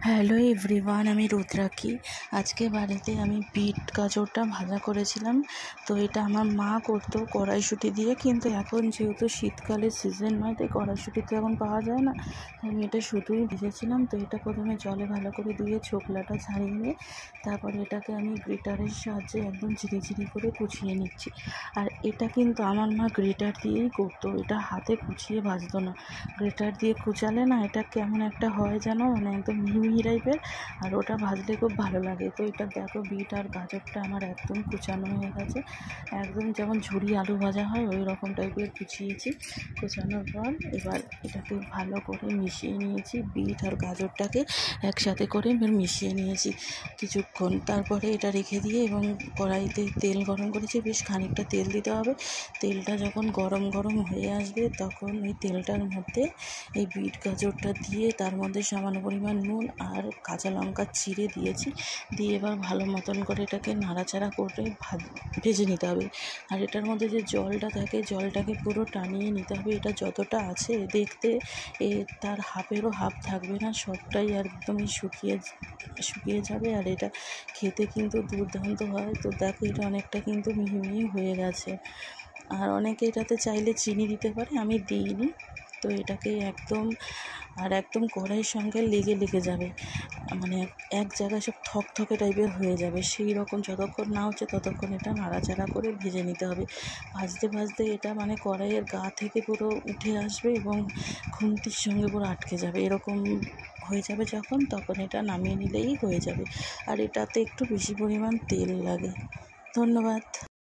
Hello everyone, আমি রুদ্রাক্ষী। আজকে বাড়িতে আমি বিট গাজরটা ভাজা করেছিলাম। তো এটা আমার মা করতো কড়াইশুঁটি দিয়ে, কিন্তু এখন যেহেতু শীতকালের সিজন নয়, তাই কড়াইশুঁটি তো এখন পাওয়া যায় না। আমি এটা শুধুই ভেজেছিলাম। তো এটা প্রথমে জলে ভালো করে ধুয়ে ছোকলাটা ছাড়িয়ে নিয়ে তারপরে এটাকে আমি গ্রেটারের সাহায্যে একদম ঝিরি করে কুচিয়ে নিচ্ছি। আর এটা কিন্তু আমার মা গ্রেটার দিয়েই করতো, এটা হাতে কুচিয়ে ভাজতো না। গ্রেটার দিয়ে কুচালে না এটা কেমন একটা হয় যেন, মানে একদম মিহি টাইপের, আর ওটা ভাজলে খুব ভালো লাগে। তো এটা দেখো, বিট আর গাজরটা আমার একদম কুচানো হয়ে গেছে, একদম যেমন ঝুরি আলু ভাজা হয় ওই রকম টাইপের কুচিয়েছি। কুচানোর পর এবার এটাকে ভালো করে মিশিয়ে নিয়েছি, বিট আর গাজরটাকে একসাথে করে মিশিয়ে নিয়েছি কিছুক্ষণ। তারপরে এটা রেখে দিয়ে এবং কড়াইতে তেল গরম করেছি, বেশ খানিকটা তেল দিতে হবে। তেলটা যখন গরম হয়ে আসবে তখন ওই তেলটার মধ্যে এই বিট গাজরটা দিয়ে তার মধ্যে সামান্য পরিমাণ নুন আর কাঁচা লঙ্কা চিড়ে দিয়েছি। দিয়ে এবার ভালো মতন করে এটাকে নাড়াচাড়া করে ভেজে নিতে হবে। আর এটার মধ্যে যে জলটা থাকে, জলটাকে পুরো টানিয়ে নিতে হবে। এটা যতটা আছে দেখতে তার হাফেরও হাফ থাকবে না, সবটাই একদমই শুকিয়ে যাবে। আর এটা খেতে কিন্তু দুর্দান্ত হয়। তো দেখো, এটা অনেকটা কিন্তু মিহি হয়ে গেছে। আর অনেকে এটাতে চাইলে চিনি দিতে পারে, আমি দিইনি। তো এটাকে একদম কড়াইয়ের সঙ্গে লেগে যাবে, মানে এক জায়গায় সব থকথকে টাইপের হয়ে যাবে। সেই রকম যতক্ষণ না হচ্ছে ততক্ষণ এটা নাড়াচাড়া করে ভেজে নিতে হবে। ভাজতে এটা মানে কড়াইয়ের গা থেকে পুরো উঠে আসবে এবং খুন্তির সঙ্গে পুরো আটকে যাবে। এরকম হয়ে যাবে যখন, তখন এটা নামিয়ে নিলেই হয়ে যাবে। আর এটাতে একটু বেশি পরিমাণ তেল লাগে। ধন্যবাদ।